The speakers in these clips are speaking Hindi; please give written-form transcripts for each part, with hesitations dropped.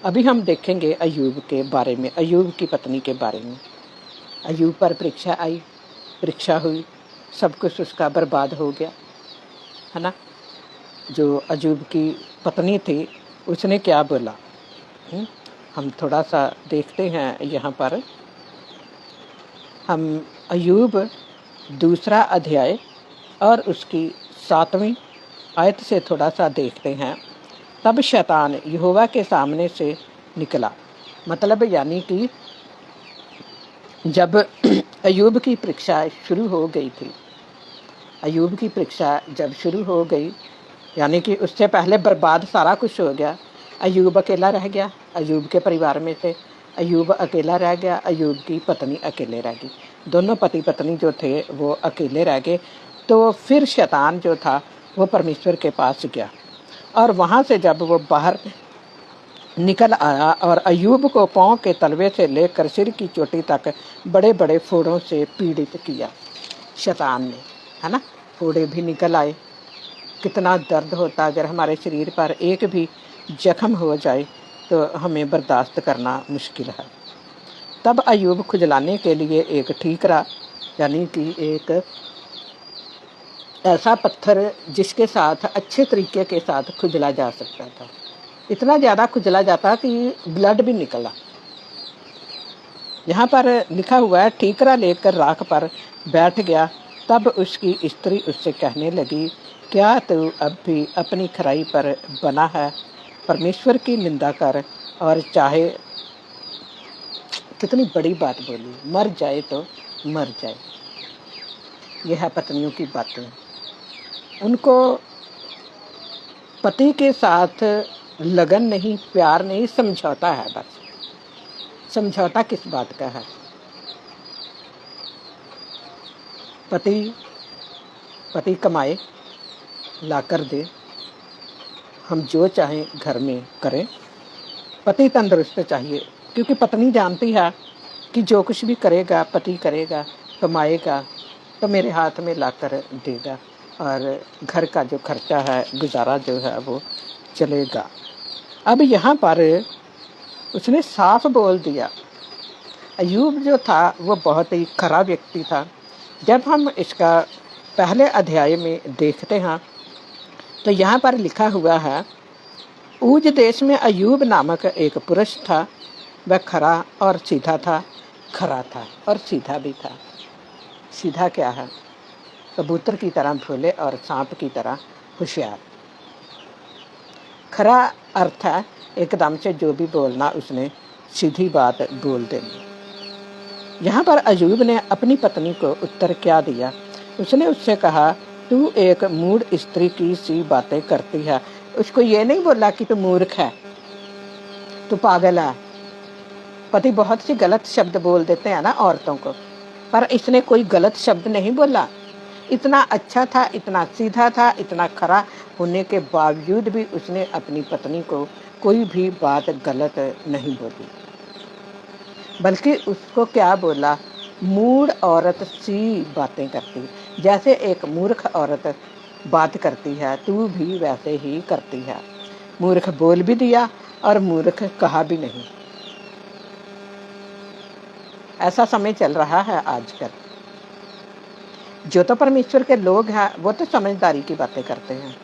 अभी हम देखेंगे अय्यूब के बारे में, अय्यूब की पत्नी के बारे में। अय्यूब पर परीक्षा आई, परीक्षा हुई, सब कुछ उसका बर्बाद हो गया, है ना। जो अय्यूब की पत्नी थी उसने क्या बोला, हम थोड़ा सा देखते हैं यहाँ पर। हम अय्यूब 2 अध्याय और उसकी 7वीं आयत से थोड़ा सा देखते हैं। तब शैतान यहोवा के सामने से निकला, मतलब यानी कि जब अय्यूब की परीक्षा शुरू हो गई थी, अय्यूब की परीक्षा जब शुरू हो गई, यानी कि उससे पहले बर्बाद सारा कुछ हो गया। अय्यूब अकेला रह गया, अय्यूब के परिवार में से अय्यूब अकेला रह गया, अय्यूब की पत्नी अकेले रह गई, दोनों पति पत्नी जो थे वो अकेले रह गए। तो फिर शैतान जो था वो परमेश्वर के पास गया, और वहाँ से जब वो बाहर निकल आया और अय्यूब को पाँव के तलवे से लेकर सिर की चोटी तक बड़े बड़े फोड़ों से पीड़ित किया शैतान ने, है ना। फोड़े भी निकल आए। कितना दर्द होता अगर हमारे शरीर पर एक भी जख्म हो जाए तो हमें बर्दाश्त करना मुश्किल है। तब अय्यूब खुजलाने के लिए एक ठीकरा, यानी कि एक ऐसा पत्थर जिसके साथ अच्छे तरीके के साथ खुजला जा सकता था, इतना ज़्यादा खुजला जाता कि ब्लड भी निकला। यहाँ पर लिखा हुआ है, ठीकरा लेकर राख पर बैठ गया। तब उसकी स्त्री उससे कहने लगी, क्या तू अब भी अपनी खराई पर बना है? परमेश्वर की निंदा कर और चाहे, कितनी बड़ी बात बोली, मर जाए तो मर जाए। यह है पत्नियों की बातें। उनको पति के साथ लगन नहीं, प्यार नहीं, समझौता है बस। समझौता किस बात का है? पति कमाए, ला कर दे, हम जो चाहें घर में करें। पति तंदुरुस्त चाहिए, क्योंकि पत्नी जानती है कि जो कुछ भी करेगा पति करेगा, कमाएगा तो मेरे हाथ में ला कर देगा, और घर का जो खर्चा है, गुजारा जो है वो चलेगा। अब यहाँ पर उसने साफ बोल दिया। अय्यूब जो था वो बहुत ही खरा व्यक्ति था। जब हम इसका पहले अध्याय में देखते हैं तो यहाँ पर लिखा हुआ है, ऊज देश में अय्यूब नामक एक पुरुष था। वह खरा और सीधा था, खरा था और सीधा भी था। सीधा क्या है? कबूतर की तरह भोले और सांप की तरह होशियार। खरा अर्थ है एकदम से जो भी बोलना उसने सीधी बात बोल देनी। यहाँ पर अय्यूब ने अपनी पत्नी को उत्तर क्या दिया? उसने उससे कहा, तू एक मूढ़ स्त्री की सी बातें करती है। उसको ये नहीं बोला कि तू मूर्ख है, तू पागल है। पति बहुत सी गलत शब्द बोल देते हैं ना औरतों को, पर इसने कोई गलत शब्द नहीं बोला। इतना अच्छा था, इतना सीधा था, इतना खरा होने के बावजूद भी उसने अपनी पत्नी को कोई भी बात गलत नहीं बोली, बल्कि उसको क्या बोला, मूढ़ औरत सी बातें करती। जैसे एक मूर्ख औरत बात करती है, तू भी वैसे ही करती है। मूर्ख बोल भी दिया और मूर्ख कहा भी नहीं। ऐसा समय चल रहा है आजकल। जो तो परमेश्वर के लोग हैं वो तो समझदारी की बातें करते हैं,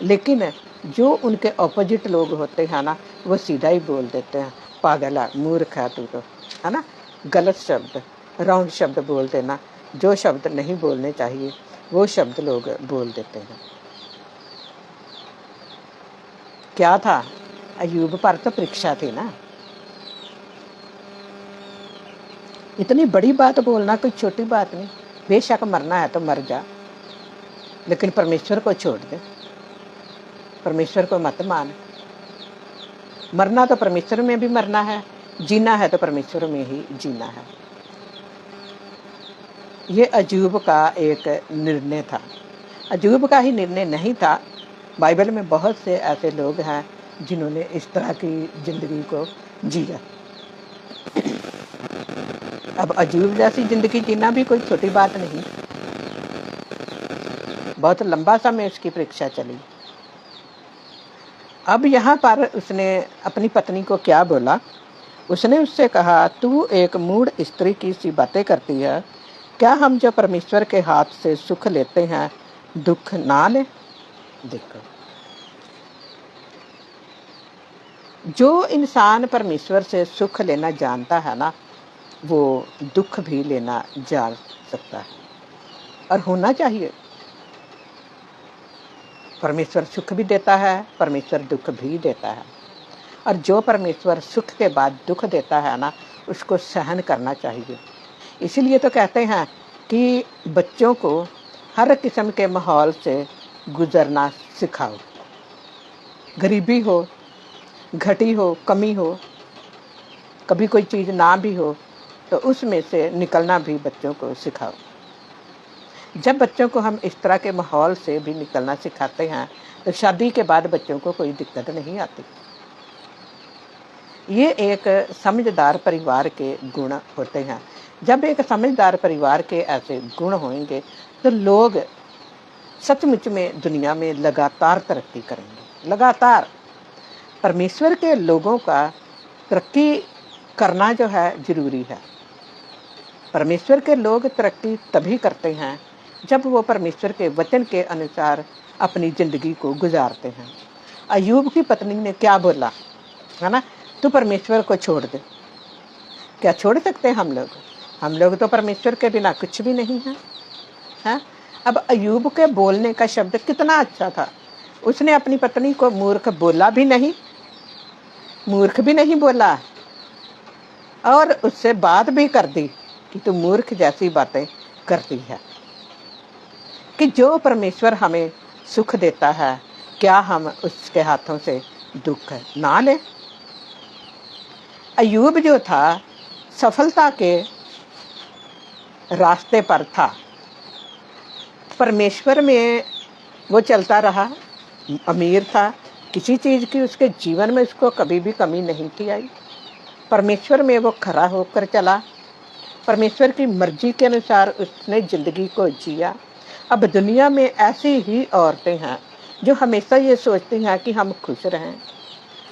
लेकिन जो उनके ऑपोजिट लोग होते हैं ना, वो सीधा ही बोल देते हैं, पागल है, मूर्ख है तू तो, है ना। गलत शब्द, रॉन्ग शब्द बोल देना, जो शब्द नहीं बोलने चाहिए वो शब्द लोग बोल देते हैं। क्या था? अय्यूब पर तो परीक्षा थी ना। इतनी बड़ी बात बोलना कोई छोटी बात नहीं। बेशक मरना है तो मर जा, लेकिन परमेश्वर को छोड़ दे, परमेश्वर को मत मान। मरना तो परमेश्वर में भी मरना है, जीना है तो परमेश्वर में ही जीना है। ये अय्यूब का एक निर्णय था। अय्यूब का ही निर्णय नहीं था, बाइबल में बहुत से ऐसे लोग हैं जिन्होंने इस तरह की जिंदगी को जिया। अब अय्यूब जैसी जिंदगी जीना भी कोई छोटी बात नहीं। बहुत लंबा समय उसकी परीक्षा चली। अब यहाँ पर उसने अपनी पत्नी को क्या बोला, उसने उससे कहा, तू एक मूढ़ स्त्री की सी बातें करती है, क्या हम जो परमेश्वर के हाथ से सुख लेते हैं दुख ना ले। देखो, जो इंसान परमेश्वर से सुख लेना जानता है ना, वो दुख भी लेना जान सकता है और होना चाहिए। परमेश्वर सुख भी देता है, परमेश्वर दुख भी देता है, और जो परमेश्वर सुख के बाद दुख देता है ना, उसको सहन करना चाहिए। इसीलिए तो कहते हैं कि बच्चों को हर किस्म के माहौल से गुजरना सिखाओ। गरीबी हो, घटी हो, कमी हो, कभी कोई चीज़ ना भी हो, तो उसमें से निकलना भी बच्चों को सिखाओ। जब बच्चों को हम इस तरह के माहौल से भी निकलना सिखाते हैं, तो शादी के बाद बच्चों को कोई दिक्कत नहीं आती। ये एक समझदार परिवार के गुण होते हैं। जब एक समझदार परिवार के ऐसे गुण होंगे, तो लोग सचमुच में दुनिया में लगातार तरक्की करेंगे। लगातार परमेश्वर के लोगों का तरक्की करना जो है ज़रूरी है। परमेश्वर के लोग तरक्की तभी करते हैं जब वो परमेश्वर के वचन के अनुसार अपनी ज़िंदगी को गुजारते हैं। अय्यूब की पत्नी ने क्या बोला, है ना, तू परमेश्वर को छोड़ दे। क्या छोड़ सकते हैं हम लोग? हम लोग तो परमेश्वर के बिना कुछ भी नहीं हैं, है? अब अय्यूब के बोलने का शब्द कितना अच्छा था। उसने अपनी पत्नी को मूर्ख बोला भी नहीं, मूर्ख भी नहीं बोला, और उससे बात भी कर दी कि तू मूर्ख जैसी बातें करती है। कि जो परमेश्वर हमें सुख देता है, क्या हम उसके हाथों से दुख ना लें? अय्यूब जो था सफलता के रास्ते पर था, परमेश्वर में वो चलता रहा, अमीर था, किसी चीज़ की उसके जीवन में उसको कभी भी कमी नहीं थी आई। परमेश्वर में वो खरा होकर चला, परमेश्वर की मर्जी के अनुसार उसने ज़िंदगी को जिया। अब दुनिया में ऐसी ही औरतें हैं जो हमेशा ये सोचती हैं कि हम खुश रहें।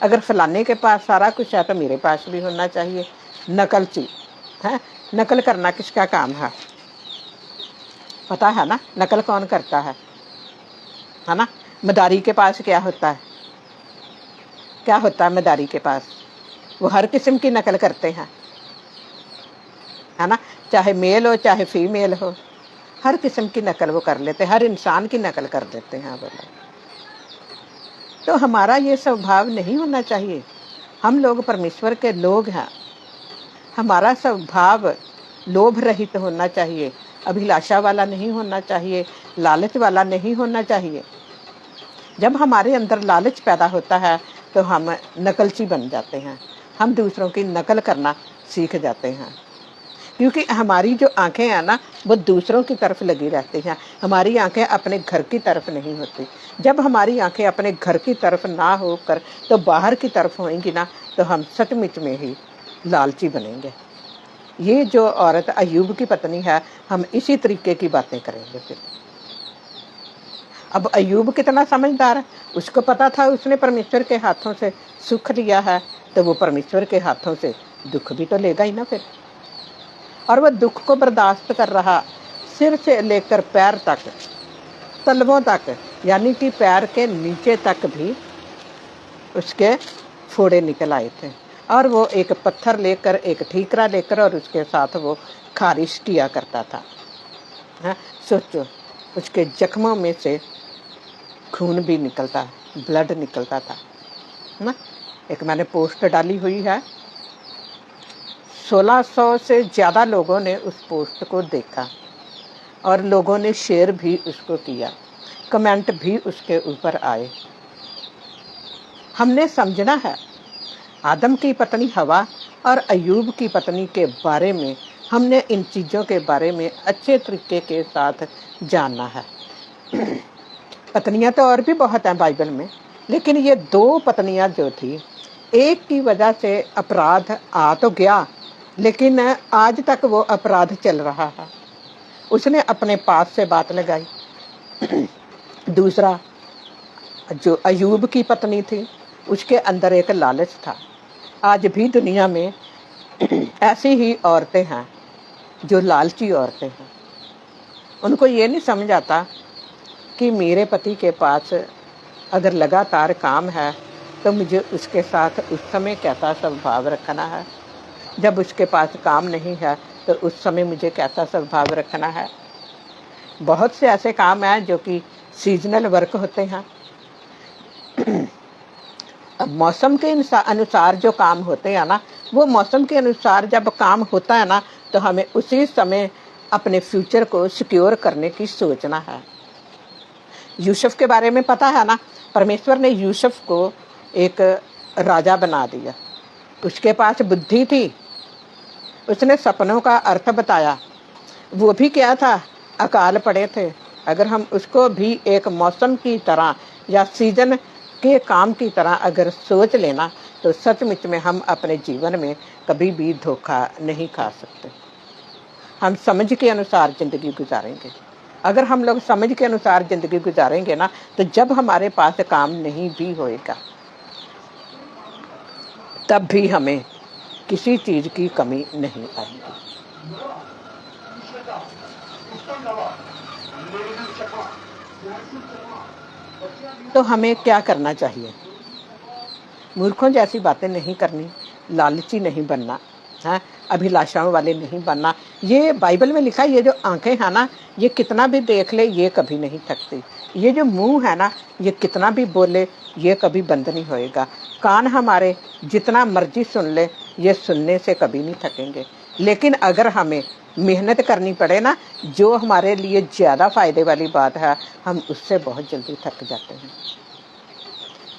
अगर फलाने के पास सारा कुछ है तो मेरे पास भी होना चाहिए। नकलची है, नकल करना किसका काम है? पता है ना नकल कौन करता है ना? मदारी के पास क्या होता है? क्या होता है मदारी के पास? वो हर किस्म की नकल करते हैं, है ना, चाहे मेल हो चाहे फीमेल हो, हर किस्म की नकल वो कर लेते हैं, हर इंसान की नकल कर देते हैं वो लोग। तो हमारा ये स्वभाव नहीं होना चाहिए। हम लोग परमेश्वर के लोग हैं, हमारा स्वभाव लोभ रहित होना चाहिए, अभिलाषा वाला नहीं होना चाहिए, लालच वाला नहीं होना चाहिए। जब हमारे अंदर लालच पैदा होता है तो हम नकलची बन जाते हैं, हम दूसरों की नकल करना सीख जाते हैं। क्योंकि हमारी जो आंखें हैं ना, वो दूसरों की तरफ लगी रहती हैं, हमारी आंखें अपने घर की तरफ नहीं होती। जब हमारी आंखें अपने घर की तरफ ना होकर तो बाहर की तरफ होंगी ना, तो हम सचमुच में ही लालची बनेंगे। ये जो औरत अय्यूब की पत्नी है, हम इसी तरीके की बातें करेंगे फिर। अब अय्यूब कितना समझदार है, उसको पता था उसने परमेश्वर के हाथों से सुख लिया है, तो वो परमेश्वर के हाथों से दुख भी तो लेगा ही ना फिर। और वह दुख को बर्दाश्त कर रहा, सिर से लेकर पैर तक, तलवों तक, यानी कि पैर के नीचे तक भी उसके फोड़े निकल आए थे। और वो एक पत्थर लेकर, एक ठीकरा लेकर, और उसके साथ वो खारिश किया करता था। हाँ, सोचो, उसके जख्मों में से खून भी निकलता, ब्लड निकलता था ना। एक मैंने पोस्ट डाली हुई है, 1600 से ज़्यादा लोगों ने उस पोस्ट को देखा और लोगों ने शेयर भी उसको किया, कमेंट भी उसके ऊपर आए। हमने समझना है, आदम की पत्नी हवा और अय्यूब की पत्नी के बारे में हमने इन चीज़ों के बारे में अच्छे तरीके के साथ जानना है। पत्नियां तो और भी बहुत हैं बाइबल में, लेकिन ये दो पत्नियां जो थी, एक की वजह से अपराध आ तो गया, लेकिन आज तक वो अपराध चल रहा है। उसने अपने पास से बात लगाई। दूसरा जो अय्यूब की पत्नी थी, उसके अंदर एक लालच था। आज भी दुनिया में ऐसी ही औरतें हैं जो लालची औरतें हैं। उनको ये नहीं समझ आता कि मेरे पति के पास अगर लगातार काम है तो मुझे उसके साथ उस समय कैसा स्वभाव रखना है, जब उसके पास काम नहीं है तो उस समय मुझे कैसा स्वभाव रखना है। बहुत से ऐसे काम हैं जो कि सीजनल वर्क होते हैं। अब मौसम के अनुसार जो काम होते हैं ना, वो मौसम के अनुसार जब काम होता है ना, तो हमें उसी समय अपने फ्यूचर को सिक्योर करने की सोचना है। यूसुफ के बारे में पता है ना, परमेश्वर ने यूसुफ को एक राजा बना दिया। उसके पास बुद्धि थी, उसने सपनों का अर्थ बताया। वो भी क्या था, अकाल पड़े थे। अगर हम उसको भी एक मौसम की तरह या सीजन के काम की तरह अगर सोच लेना, तो सचमुच में हम अपने जीवन में कभी भी धोखा नहीं खा सकते। हम समझ के अनुसार ज़िंदगी गुजारेंगे। अगर हम लोग समझ के अनुसार ज़िंदगी गुजारेंगे ना, तो जब हमारे पास काम नहीं भी होएगा तब भी हमें किसी चीज़ की कमी नहीं आएगी। तो हमें क्या करना चाहिए? मूर्खों जैसी बातें नहीं करनी, लालची नहीं बनना, है अभिलाषाओं वाले नहीं बनना। ये बाइबल में लिखा है, ये जो आंखें हैं ना, ये कितना भी देख ले ये कभी नहीं थकती। ये जो मुंह है ना, ये कितना भी बोले ये कभी बंद नहीं होएगा। कान हमारे जितना मर्जी सुन ले, ये सुनने से कभी नहीं थकेंगे। लेकिन अगर हमें मेहनत करनी पड़े ना, जो हमारे लिए ज़्यादा फायदे वाली बात है, हम उससे बहुत जल्दी थक जाते हैं।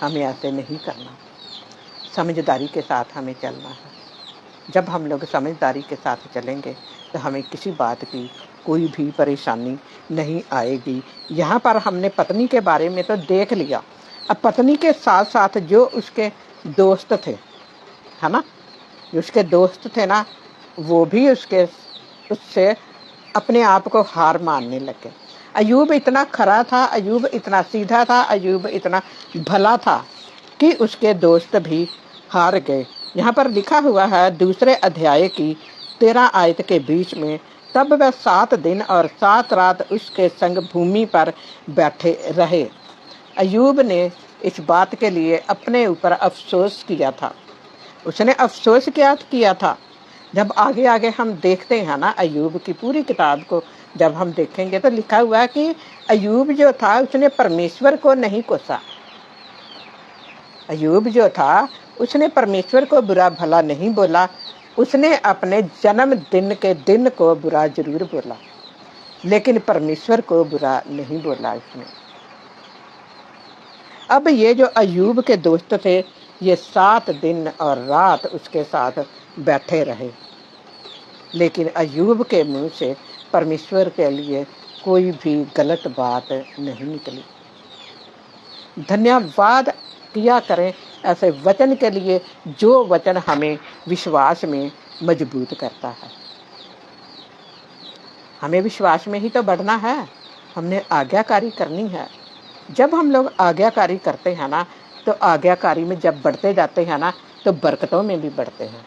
हमें ऐसे नहीं करना, समझदारी के साथ हमें चलना है। जब हम लोग समझदारी के साथ चलेंगे तो हमें किसी बात की कोई भी परेशानी नहीं आएगी। यहाँ पर हमने पत्नी के बारे में तो देख लिया। अब पत्नी के साथ साथ जो उसके दोस्त थे, है ना, जो उसके दोस्त थे ना, वो भी उससे अपने आप को हार मानने लगे। अयूब इतना खरा था, अयूब इतना सीधा था, अयूब इतना भला था कि उसके दोस्त भी हार गए। यहाँ पर लिखा हुआ है 2 अध्याय की 13 आयत के बीच में, तब वह 7 दिन और 7 रात उसके संग भूमि पर बैठे रहे। अयूब ने इस बात के लिए अपने ऊपर अफसोस किया था। उसने अफसोस क्या किया था? जब आगे आगे हम देखते हैं ना, अयूब की पूरी किताब को जब हम देखेंगे तो लिखा हुआ है कि अयूब जो था उसने परमेश्वर को नहीं कोसा। अयूब जो था उसने परमेश्वर को बुरा भला नहीं बोला। उसने अपने जन्मदिन के दिन को बुरा जरूर बोला, लेकिन परमेश्वर को बुरा नहीं बोला उसने। अब ये जो अयूब के दोस्त थे, ये 7 दिन और रात उसके साथ बैठे रहे, लेकिन अयूब के मुंह से परमेश्वर के लिए कोई भी गलत बात नहीं निकली। धन्यवाद किया करें ऐसे वचन के लिए, जो वचन हमें विश्वास में मजबूत करता है। हमें विश्वास में ही तो बढ़ना है, हमने आज्ञाकारी करनी है। जब हम लोग आज्ञाकारी करते हैं ना, तो आज्ञाकारी में जब बढ़ते जाते हैं ना, तो बरकतों में भी बढ़ते हैं।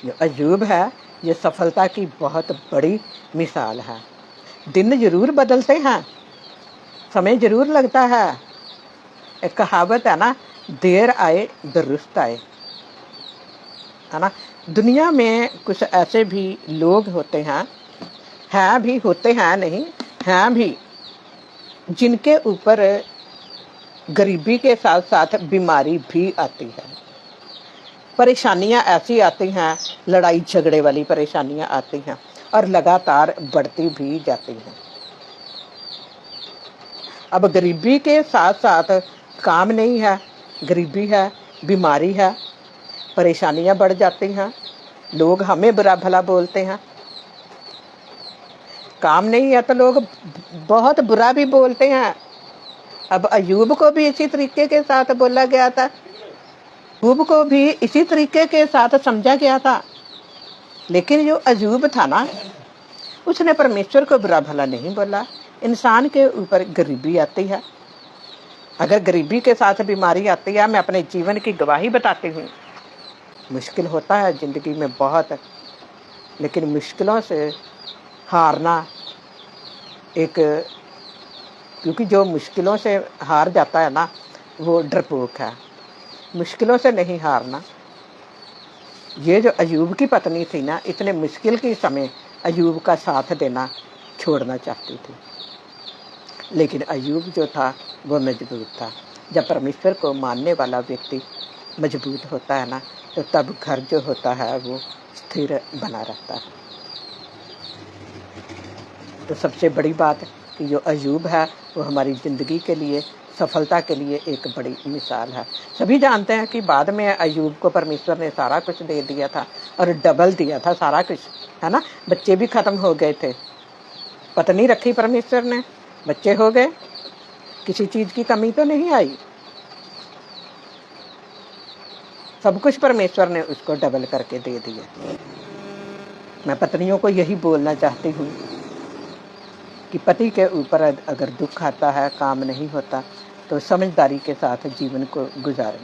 जो अयूब है, ये सफलता की बहुत बड़ी मिसाल है। दिन जरूर बदलते हैं, समय जरूर लगता है। एक कहावत है ना, देर आए दुरुस्त आए, है ना। दुनिया में कुछ ऐसे भी लोग होते हैं भी, होते हैं नहीं, हैं भी, जिनके ऊपर गरीबी के साथ साथ बीमारी भी आती है। परेशानियां ऐसी आती हैं, लड़ाई झगड़े वाली परेशानियां आती हैं और लगातार बढ़ती भी जाती हैं। अब गरीबी के साथ साथ काम नहीं है, गरीबी है, बीमारी है, परेशानियां बढ़ जाती हैं, लोग हमें बुरा भला बोलते हैं। काम नहीं है तो लोग बहुत बुरा भी बोलते हैं। अब अयूब को भी इसी तरीके के साथ बोला गया था, अयूब को भी इसी तरीके के साथ समझा गया था। लेकिन जो अयूब था ना, उसने परमेश्वर को बुरा भला नहीं बोला। इंसान के ऊपर गरीबी आती है, अगर गरीबी के साथ बीमारी आती है, मैं अपने जीवन की गवाही बताती हूँ, मुश्किल होता है ज़िंदगी में बहुत, लेकिन मुश्किलों से हारना एक, क्योंकि जो मुश्किलों से हार जाता है ना, वो डरपोक है। मुश्किलों से नहीं हारना। ये जो अयूब की पत्नी थी ना, इतने मुश्किल के समय अयूब का साथ देना छोड़ना चाहती थी, लेकिन अयूब जो था वो मजबूत था। जब परमेश्वर को मानने वाला व्यक्ति मजबूत होता है ना, तो तब घर जो होता है वो स्थिर बना रहता है। तो सबसे बड़ी बात कि जो अयूब है वो हमारी ज़िंदगी के लिए, सफलता के लिए एक बड़ी मिसाल है। सभी जानते हैं कि बाद में अयूब को परमेश्वर ने सारा कुछ दे दिया था और डबल दिया था सारा कुछ, है ना। बच्चे भी ख़त्म हो गए थे, पत्नी रखी परमेश्वर ने, बच्चे हो गए, किसी चीज़ की कमी तो नहीं आई, सब कुछ परमेश्वर ने उसको डबल करके दे दिया। मैं पत्नियों को यही बोलना चाहती हूँ कि पति के ऊपर अगर दुख आता है, काम नहीं होता, तो समझदारी के साथ जीवन को गुजारें।